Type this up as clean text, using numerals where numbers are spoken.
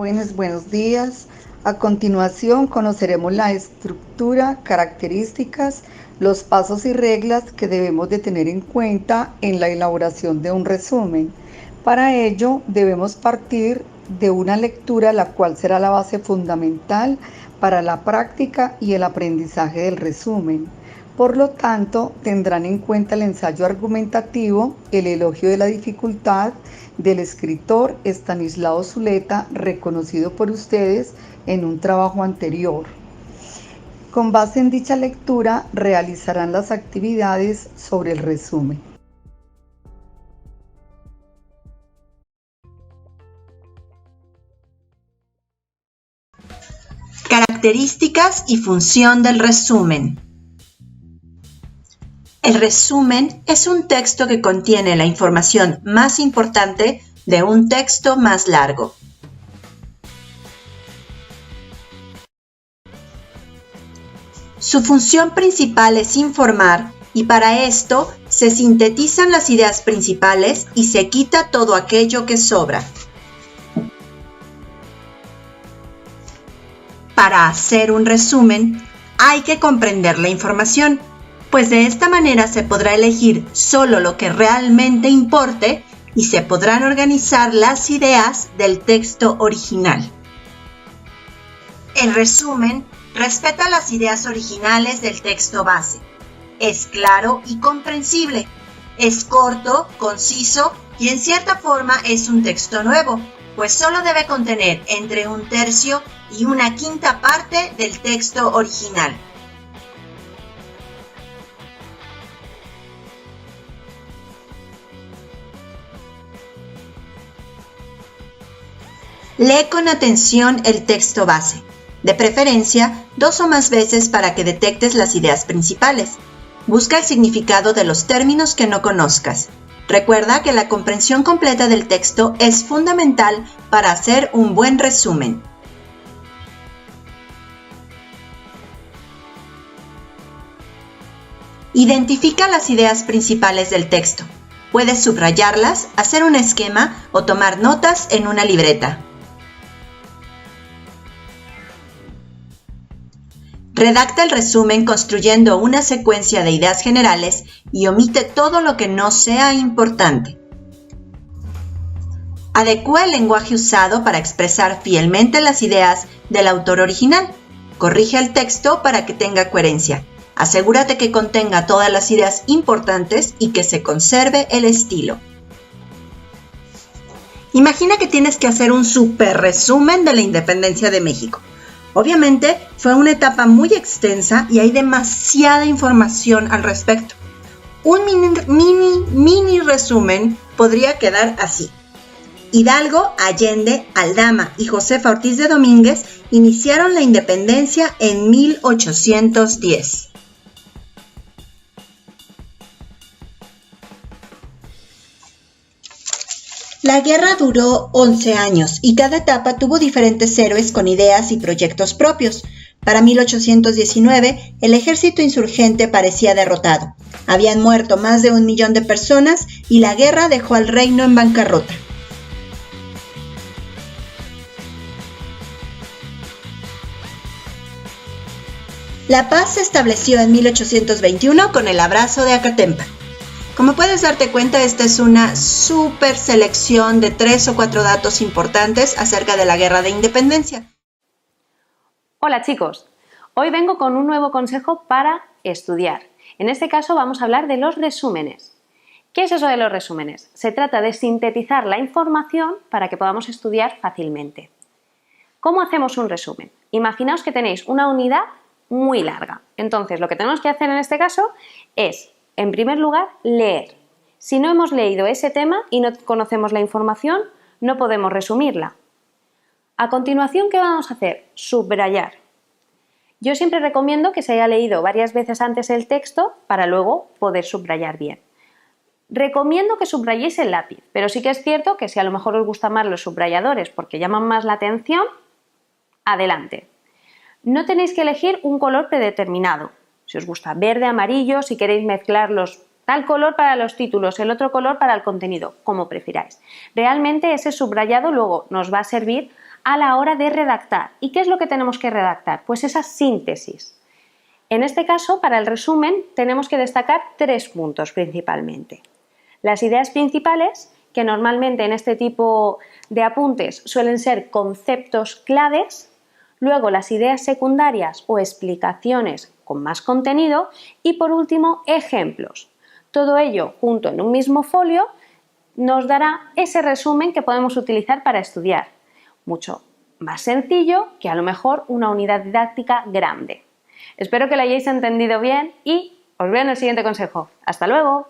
Jóvenes, buenos días. A continuación conoceremos la estructura, características, los pasos y reglas que debemos de tener en cuenta en la elaboración de un resumen. Para ello debemos partir de una lectura la cual será la base fundamental para la práctica y el aprendizaje del resumen. Por lo tanto, tendrán en cuenta el ensayo argumentativo, el elogio de la dificultad del escritor Estanislao Zuleta, reconocido por ustedes en un trabajo anterior. Con base en dicha lectura, realizarán las actividades sobre el resumen. Características y función del resumen. El resumen es un texto que contiene la información más importante de un texto más largo. Su función principal es informar y para esto se sintetizan las ideas principales y se quita todo aquello que sobra. Para hacer un resumen hay que comprender la información, pues de esta manera se podrá elegir solo lo que realmente importe y se podrán organizar las ideas del texto original. El resumen respeta las ideas originales del texto base. Es claro y comprensible. Es corto, conciso y en cierta forma es un texto nuevo, pues solo debe contener entre 1/3 y 1/5 parte del texto original. Lee con atención el texto base, de preferencia 2 o más veces para que detectes las ideas principales. Busca el significado de los términos que no conozcas. Recuerda que la comprensión completa del texto es fundamental para hacer un buen resumen. Identifica las ideas principales del texto. Puedes subrayarlas, hacer un esquema o tomar notas en una libreta. Redacta el resumen construyendo una secuencia de ideas generales y omite todo lo que no sea importante. Adecúa el lenguaje usado para expresar fielmente las ideas del autor original. Corrige el texto para que tenga coherencia. Asegúrate que contenga todas las ideas importantes y que se conserve el estilo. Imagina que tienes que hacer un súper resumen de la independencia de México. Obviamente fue una etapa muy extensa y hay demasiada información al respecto. Un mini resumen podría quedar así. Hidalgo, Allende, Aldama y Josefa Ortiz de Domínguez iniciaron la independencia en 1810. La guerra duró 11 años y cada etapa tuvo diferentes héroes con ideas y proyectos propios. Para 1819, el ejército insurgente parecía derrotado. Habían muerto más de 1 millón de personas y la guerra dejó al reino en bancarrota. La paz se estableció en 1821 con el Abrazo de Acatempa. Como puedes darte cuenta, esta es una súper selección de 3 o 4 datos importantes acerca de la Guerra de Independencia. Hola chicos, hoy vengo con un nuevo consejo para estudiar. En este caso vamos a hablar de los resúmenes. ¿Qué es eso de los resúmenes? Se trata de sintetizar la información para que podamos estudiar fácilmente. ¿Cómo hacemos un resumen? Imaginaos que tenéis una unidad muy larga. Entonces, lo que tenemos que hacer en este caso es, en primer lugar, leer. Si no hemos leído ese tema y no conocemos la información, no podemos resumirla. A continuación, ¿qué vamos a hacer? Subrayar. Yo siempre recomiendo que se haya leído varias veces antes el texto para luego poder subrayar bien. Recomiendo que subrayéis el lápiz, pero sí que es cierto que si a lo mejor os gustan más los subrayadores porque llaman más la atención, adelante. No tenéis que elegir un color predeterminado. Si os gusta verde, amarillo, si queréis mezclarlos, tal color para los títulos, el otro color para el contenido, como prefiráis. Realmente ese subrayado luego nos va a servir a la hora de redactar. ¿Y qué es lo que tenemos que redactar? Pues esa síntesis. En este caso, para el resumen, tenemos que destacar 3 puntos principalmente. Las ideas principales, que normalmente en este tipo de apuntes suelen ser conceptos claves, luego las ideas secundarias o explicaciones con más contenido y por último ejemplos. Todo ello junto en un mismo folio nos dará ese resumen que podemos utilizar para estudiar. Mucho más sencillo que a lo mejor una unidad didáctica grande. Espero que lo hayáis entendido bien y os veo en el siguiente consejo. ¡Hasta luego!